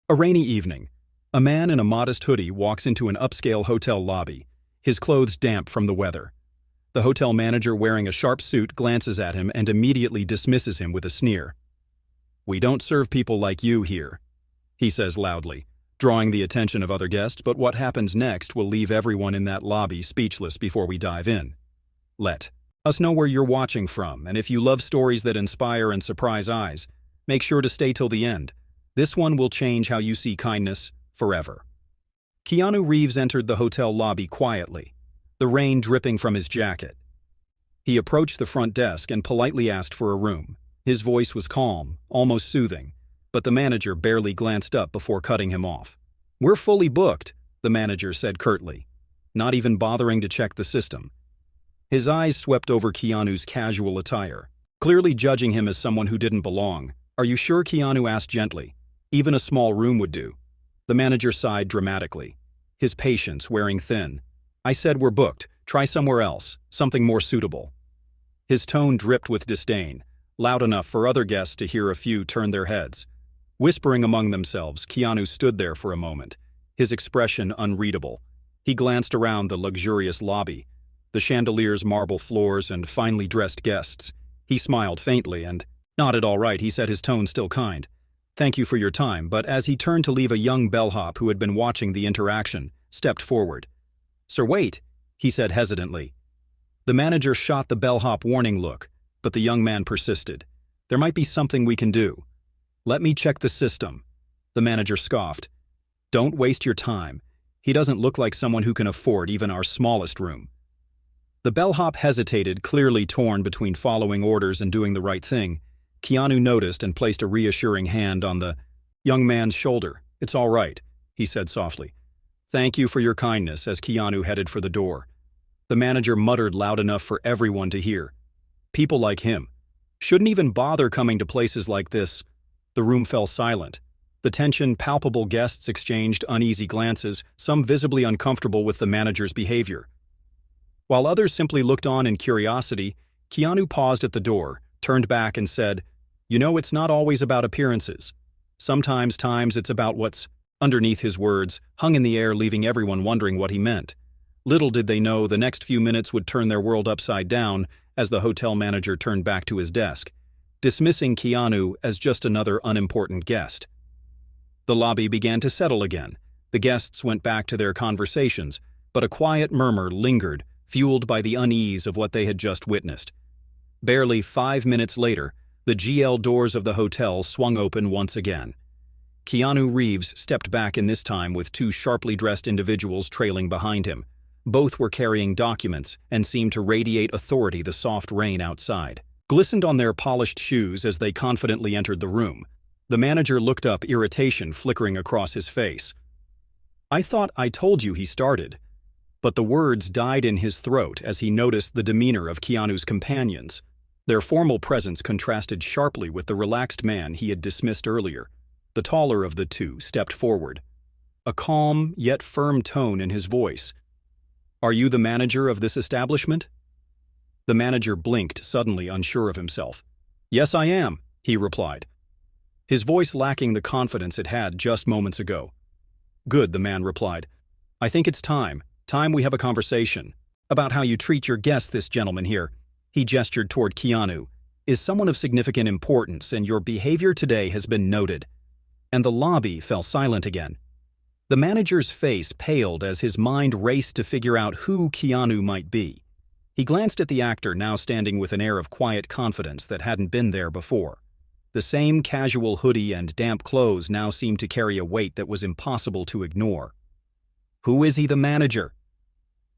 A rainy evening. A man in a modest hoodie walks into an upscale hotel lobby, his clothes damp from the weather. The hotel manager, wearing a sharp suit, glances at him and immediately dismisses him with a sneer. "We don't serve people like you here," he says loudly, drawing the attention of other guests, but what happens next will leave everyone in that lobby speechless before we dive in. Let us know where you're watching from, and if you love stories that inspire and surprise eyes, make sure to stay till the end. This one will change how you see kindness forever. Keanu Reeves entered the hotel lobby quietly, the rain dripping from his jacket. He approached the front desk and politely asked for a room. His voice was calm, almost soothing, but the manager barely glanced up before cutting him off. "We're fully booked," the manager said curtly, not even bothering to check the system. His eyes swept over Keanu's casual attire, clearly judging him as someone who didn't belong. "Are you sure?" Keanu asked gently. "Even a small room would do." The manager sighed dramatically, his patience wearing thin. "I said we're booked. Try somewhere else, something more suitable." His tone dripped with disdain, loud enough for other guests to hear. A few turned their heads. Whispering among themselves, Keanu stood there for a moment, his expression unreadable. He glanced around the luxurious lobby, the chandeliers, marble floors, and finely dressed guests. He smiled faintly and nodded. "All right," he said, his tone still kind. "Thank you for your time," but as he turned to leave, a young bellhop who had been watching the interaction stepped forward. "Sir, wait," he said hesitantly. The manager shot the bellhop warning look, but the young man persisted. "There might be something we can do." "Let me check the system," the manager scoffed. "Don't waste your time. He doesn't look like someone who can afford even our smallest room." The bellhop hesitated, clearly torn between following orders and doing the right thing. Keanu noticed and placed a reassuring hand on the young man's shoulder. "It's all right," he said softly. "Thank you for your kindness," as Keanu headed for the door. The manager muttered loud enough for everyone to hear. "People like him shouldn't even bother coming to places like this." The room fell silent. The tension palpable. Guests exchanged uneasy glances, some visibly uncomfortable with the manager's behavior. While others simply looked on in curiosity, Keanu paused at the door, turned back and said, "You know, it's not always about appearances. Sometimes it's about what's underneath." His words hung in the air, leaving everyone wondering what he meant. Little did they know the next few minutes would turn their world upside down as the hotel manager turned back to his desk, dismissing Keanu as just another unimportant guest. The lobby began to settle again. The guests went back to their conversations, but a quiet murmur lingered, fueled by the unease of what they had just witnessed. Barely 5 minutes later, the GL doors of the hotel swung open once again. Keanu Reeves stepped back, in this time with two sharply dressed individuals trailing behind him. Both were carrying documents and seemed to radiate authority. The soft rain outside glistened on their polished shoes as they confidently entered the room. The manager looked up, irritation flickering across his face. "I thought I told you," he started, but the words died in his throat as he noticed the demeanor of Keanu's companions. Their formal presence contrasted sharply with the relaxed man he had dismissed earlier. The taller of the two stepped forward, a calm yet firm tone in his voice. "Are you the manager of this establishment?" The manager blinked, suddenly unsure of himself. "Yes, I am," he replied, his voice lacking the confidence it had just moments ago. "Good," the man replied. "I think it's time we have a conversation about how you treat your guests. This gentleman here," he gestured toward Keanu, "is someone of significant importance, and your behavior today has been noted." And the lobby fell silent again. The manager's face paled as his mind raced to figure out who Keanu might be. He glanced at the actor, now standing with an air of quiet confidence that hadn't been there before. The same casual hoodie and damp clothes now seemed to carry a weight that was impossible to ignore. "Who is he, the manager?"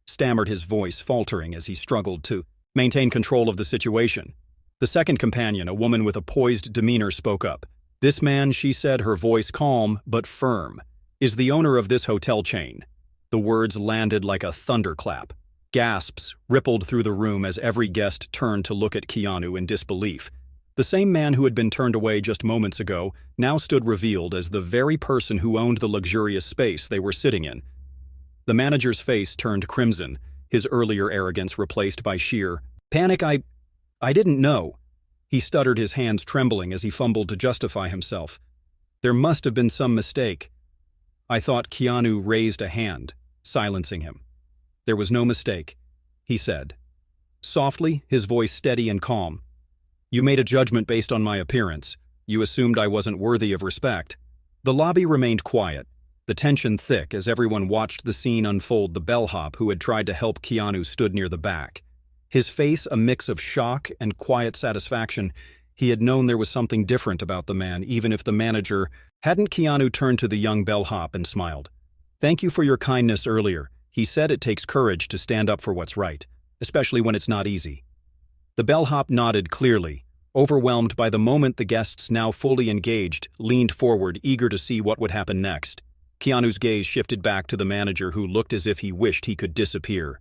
stammered, his voice faltering as he struggled to maintain control of the situation. The second companion, a woman with a poised demeanor, spoke up. "This man," she said, her voice calm but firm, "is the owner of this hotel chain." The words landed like a thunderclap. Gasps rippled through the room as every guest turned to look at Keanu in disbelief. The same man who had been turned away just moments ago now stood revealed as the very person who owned the luxurious space they were sitting in. The manager's face turned crimson, his earlier arrogance replaced by sheer panic. I didn't know." He stuttered, his hands trembling as he fumbled to justify himself. There must have been some mistake. I thought Keanu raised a hand, silencing him. There was no mistake, he said. Softly, his voice steady and calm. You made a judgment based on my appearance. You assumed I wasn't worthy of respect. The lobby remained quiet, the tension thick as everyone watched the scene unfold. The bellhop who had tried to help Keanu stood near the back. His face a mix of shock and quiet satisfaction. He had known there was something different about the man, even if the manager hadn't. Keanu turned to the young bellhop and smiled. Thank you for your kindness earlier. He said it takes courage to stand up for what's right, especially when it's not easy. The bellhop nodded clearly, overwhelmed by the moment. The guests, now fully engaged, leaned forward, eager to see what would happen next. Keanu's gaze shifted back to the manager, who looked as if he wished he could disappear.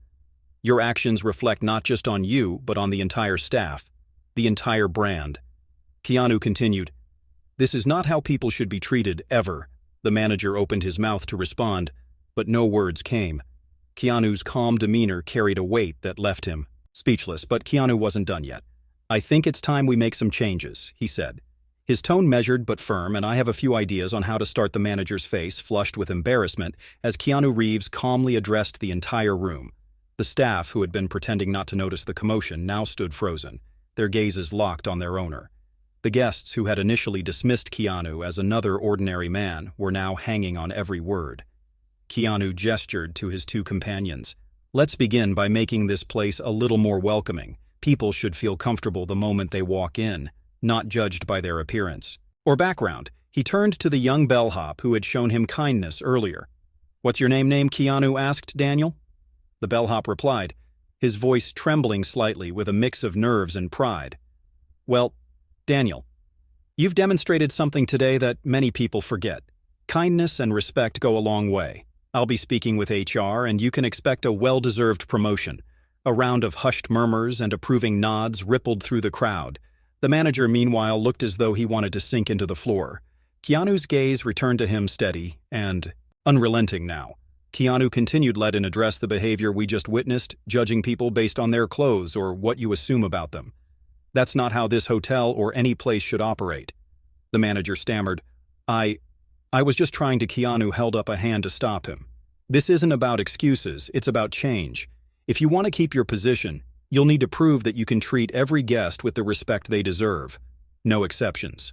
Your actions reflect not just on you, but on the entire staff, the entire brand. Keanu continued, This is not how people should be treated, ever. The manager opened his mouth to respond, but no words came. Keanu's calm demeanor carried a weight that left him speechless, but Keanu wasn't done yet. I think it's time we make some changes, he said. His tone measured but firm, and I have a few ideas on how to start. The manager's face flushed with embarrassment as Keanu Reeves calmly addressed the entire room. The staff, who had been pretending not to notice the commotion, now stood frozen, their gazes locked on their owner. The guests, who had initially dismissed Keanu as another ordinary man, were now hanging on every word. Keanu gestured to his two companions. Let's begin by making this place a little more welcoming. People should feel comfortable the moment they walk in, not judged by their appearance or background. He turned to the young bellhop who had shown him kindness earlier. What's your name, Keanu asked Daniel. The bellhop replied, his voice trembling slightly with a mix of nerves and pride. Well, Daniel, you've demonstrated something today that many people forget. Kindness and respect go a long way. I'll be speaking with HR, and you can expect a well-deserved promotion. A round of hushed murmurs and approving nods rippled through the crowd. The manager, meanwhile, looked as though he wanted to sink into the floor. Keanu's gaze returned to him, steady and unrelenting now. Keanu continued, let in address the behavior we just witnessed, judging people based on their clothes or what you assume about them. That's not how this hotel or any place should operate. The manager stammered, I was just trying to. Keanu held up a hand to stop him. This isn't about excuses, it's about change. If you want to keep your position, you'll need to prove that you can treat every guest with the respect they deserve. No exceptions.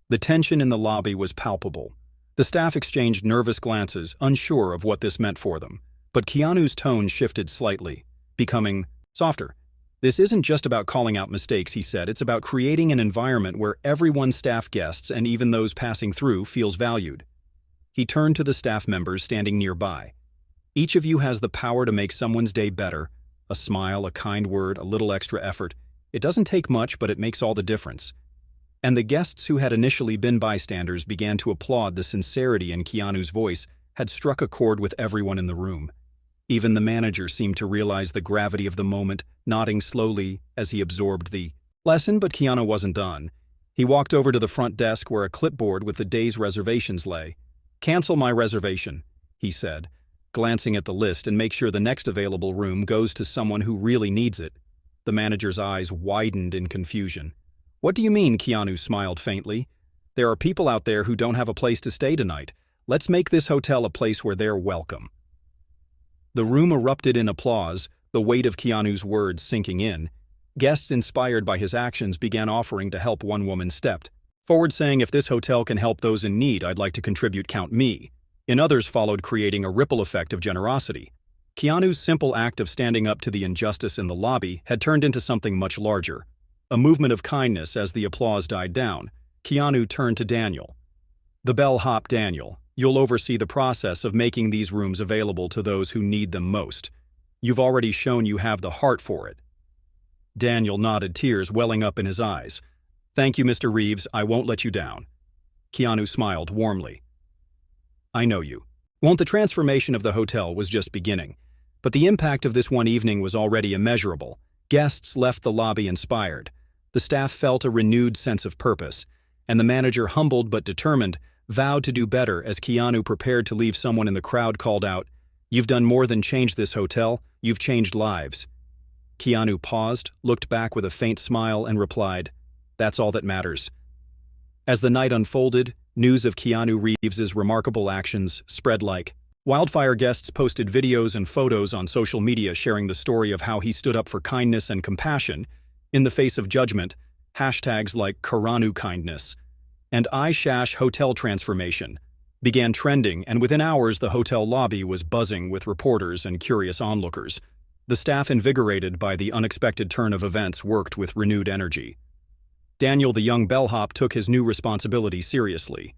The tension in the lobby was palpable. The staff exchanged nervous glances, unsure of what this meant for them. But Keanu's tone shifted slightly, becoming softer. This isn't just about calling out mistakes, he said. It's about creating an environment where everyone, staff, guests, and even those passing through, feels valued. He turned to the staff members standing nearby. Each of you has the power to make someone's day better. A smile, a kind word, a little extra effort. It doesn't take much, but it makes all the difference. And the guests, who had initially been bystanders, began to applaud. The sincerity in Keanu's voice had struck a chord with everyone in the room. Even the manager seemed to realize the gravity of the moment, nodding slowly as he absorbed the lesson. But Keanu wasn't done. He walked over to the front desk where a clipboard with the day's reservations lay. Cancel my reservation, he said, glancing at the list, and make sure the next available room goes to someone who really needs it. The manager's eyes widened in confusion. What do you mean? Keanu smiled faintly. There are people out there who don't have a place to stay tonight. Let's make this hotel a place where they're welcome. The room erupted in applause, the weight of Keanu's words sinking in. Guests, inspired by his actions, began offering to help. One woman stepped forward, saying, if this hotel can help those in need, I'd like to contribute, count me. And others followed, creating a ripple effect of generosity. Keanu's simple act of standing up to the injustice in the lobby had turned into something much larger. A movement of kindness. As the applause died down, Keanu turned to Daniel. The bellhop, Daniel, you'll oversee the process of making these rooms available to those who need them most. You've already shown you have the heart for it. Daniel nodded, tears welling up in his eyes. Thank you, Mr. Reeves, I won't let you down. Keanu smiled warmly. I know you won't. The transformation of the hotel was just beginning, but the impact of this one evening was already immeasurable. Guests left the lobby inspired. The staff felt a renewed sense of purpose, and the manager, humbled but determined, vowed to do better. As Keanu prepared to leave, someone in the crowd called out, You've done more than change this hotel, you've changed lives. Keanu paused, looked back with a faint smile, and replied, That's all that matters. As the night unfolded, News of Keanu Reeves's remarkable actions spread like wildfire. Guests posted videos and photos on social media sharing the story of how he stood up for kindness and compassion in the face of judgment. Hashtags like Keanu kindness and iShash hotel transformation began trending, and within hours the hotel lobby was buzzing with reporters and curious onlookers. The staff, invigorated by the unexpected turn of events, worked with renewed energy. Daniel, the young bellhop, took his new responsibility seriously.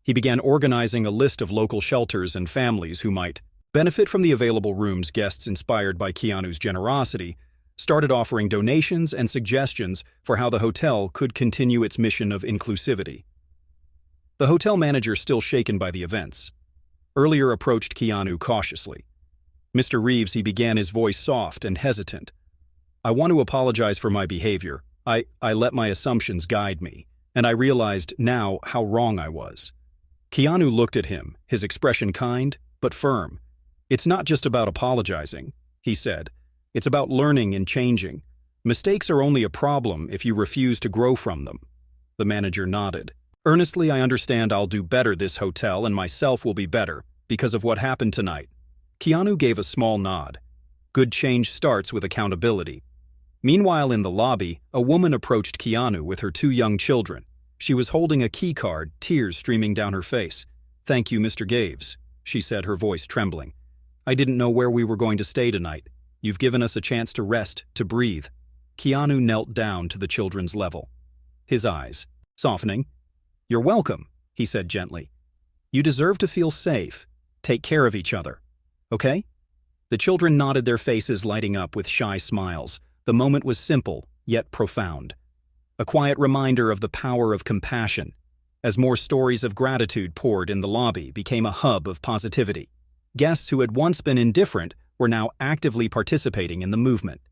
He began organizing a list of local shelters and families who might benefit from the available rooms. Guests, inspired by Keanu's generosity, started offering donations and suggestions for how the hotel could continue its mission of inclusivity. The hotel manager, still shaken by the events, earlier approached Keanu cautiously. "Mr. Reeves," he began, his voice soft and hesitant, "I want to apologize for my behavior. I let my assumptions guide me, and I realized now how wrong I was." Keanu looked at him, his expression kind but firm. "It's not just about apologizing," he said. "It's about learning and changing. Mistakes are only a problem if you refuse to grow from them." The manager nodded. "Earnestly, I understand. I'll do better. This hotel and myself will be better because of what happened tonight." Keanu gave a small nod. Good change starts with accountability. Meanwhile, in the lobby, a woman approached Keanu with her 2 young children. She was holding a key card, tears streaming down her face. "Thank you, Mr. Reeves," she said, her voice trembling. "I didn't know where we were going to stay tonight. You've given us a chance to rest, to breathe." Keanu knelt down to the children's level, his eyes softening. "You're welcome," he said gently. "You deserve to feel safe. Take care of each other. Okay?" The children nodded, their faces lighting up with shy smiles. The moment was simple, yet profound. A quiet reminder of the power of compassion. As more stories of gratitude poured in, the lobby became a hub of positivity. Guests who had once been indifferent were now actively participating in the movement.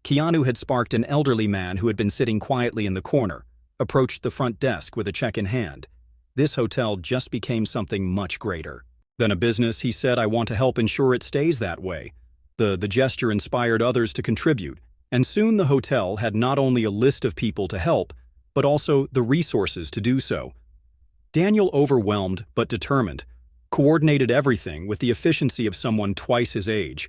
Keanu had sparked an elderly man who had been sitting quietly in the corner, approached the front desk with a check in hand. This hotel just became something much greater than a business, he said. "I want to help ensure it stays that way." The gesture inspired others to contribute, and soon the hotel had not only a list of people to help, but also the resources to do so. Daniel, overwhelmed but determined, coordinated everything with the efficiency of someone twice his age.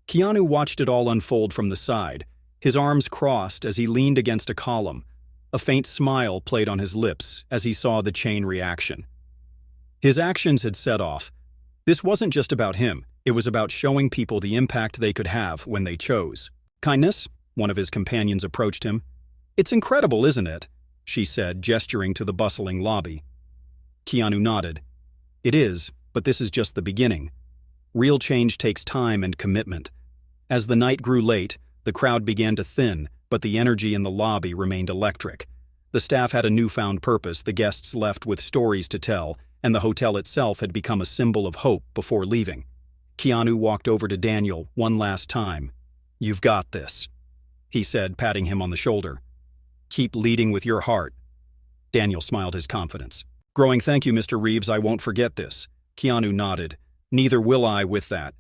Keanu watched it all unfold from the side, his arms crossed as he leaned against a column. A faint smile played on his lips as he saw the chain reaction. His actions had set off. This wasn't just about him, it was about showing people the impact they could have when they chose kindness. One of his companions approached him. "It's incredible, isn't it?" she said, gesturing to the bustling lobby. Keanu nodded. "It is, but this is just the beginning. Real change takes time and commitment." As the night grew late, the crowd began to thin, but the energy in the lobby remained electric. The staff had a newfound purpose, the guests left with stories to tell, and the hotel itself had become a symbol of hope before leaving. Keanu walked over to Daniel one last time. "You've got this," he said, patting him on the shoulder. "Keep leading with your heart." Daniel smiled his confidence. "Growing, thank you, Mr. Reeves, I won't forget this." Keanu nodded. "Neither will I with that."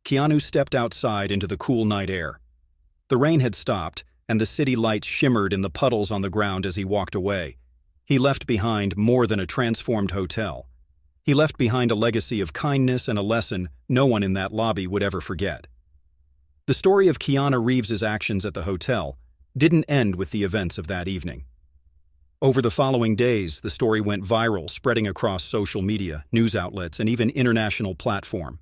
Keanu stepped outside into the cool night air. The rain had stopped, and the city lights shimmered in the puddles on the ground as he walked away. He left behind more than a transformed hotel. He left behind a legacy of kindness and a lesson no one in that lobby would ever forget. The story of Keanu Reeves's actions at the hotel didn't end with the events of that evening. Over the following days, the story went viral, spreading across social media, news outlets, and even international platforms.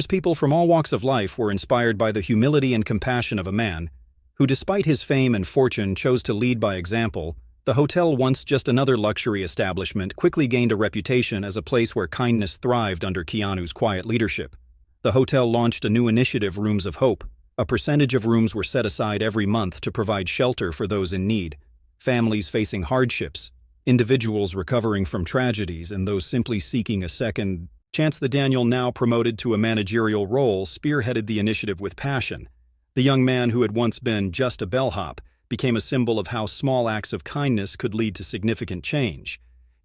People from all walks of life were inspired by the humility and compassion of a man who, despite his fame and fortune, chose to lead by example. The hotel, once just another luxury establishment, quickly gained a reputation as a place where kindness thrived under Keanu's quiet leadership. The hotel launched a new initiative, Rooms of Hope. A percentage of rooms were set aside every month to provide shelter for those in need, families facing hardships, individuals recovering from tragedies, and those simply seeking a second chance. The Daniel, now promoted to a managerial role, spearheaded the initiative with passion. The young man who had once been just a bellhop became a symbol of how small acts of kindness could lead to significant change.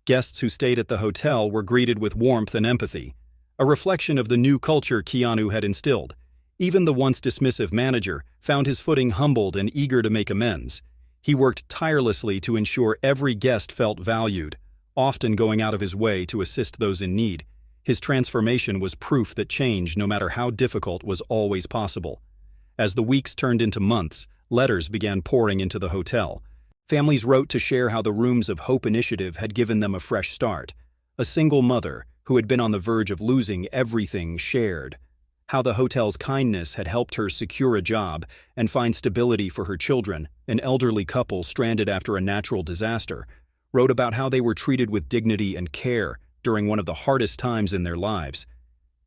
Guests who stayed at the hotel were greeted with warmth and empathy, a reflection of the new culture Keanu had instilled. Even the once dismissive manager found his footing, humbled and eager to make amends. He worked tirelessly to ensure every guest felt valued, often going out of his way to assist those in need. His transformation was proof that change, no matter how difficult, was always possible. As the weeks turned into months, letters began pouring into the hotel. Families wrote to share how the Rooms of Hope initiative had given them a fresh start. A single mother, who had been on the verge of losing everything, shared how the hotel's kindness had helped her secure a job and find stability for her children. An elderly couple stranded after a natural disaster wrote about how they were treated with dignity and care during one of the hardest times in their lives.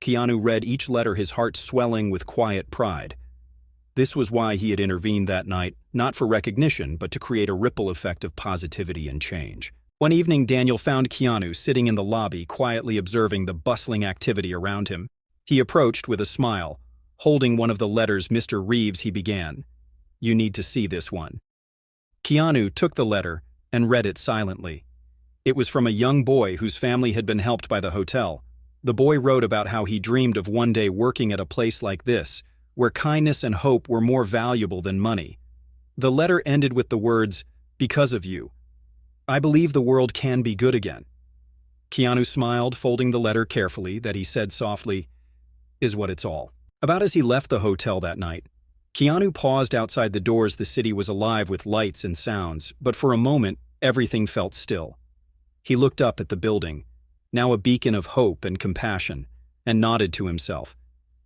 Keanu read each letter, his heart swelling with quiet pride. This was why he had intervened that night, not for recognition, but to create a ripple effect of positivity and change. One evening, Daniel found Keanu sitting in the lobby, quietly observing the bustling activity around him. He approached with a smile. Holding one of the letters, "Mr. Reeves," he began, "You need to see this one." Keanu took the letter and read it silently. It was from a young boy whose family had been helped by the hotel. The boy wrote about how he dreamed of one day working at a place like this, where kindness and hope were more valuable than money. The letter ended with the words, "Because of you, I believe the world can be good again." Keanu smiled, folding the letter carefully. That he said softly, "Is what it's all." About as he left the hotel that night, Keanu paused outside the doors. The city was alive with lights and sounds, but for a moment, everything felt still. He looked up at the building, now a beacon of hope and compassion, and nodded to himself.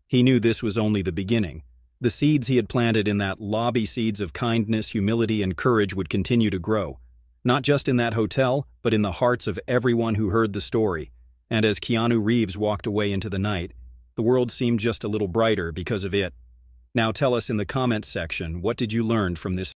He knew this was only the beginning. The seeds he had planted in that lobby, seeds of kindness, humility, and courage, would continue to grow, not just in that hotel, but in the hearts of everyone who heard the story. And as Keanu Reeves walked away into the night, the world seemed just a little brighter because of it. Now tell us in the comments section, what did you learn from this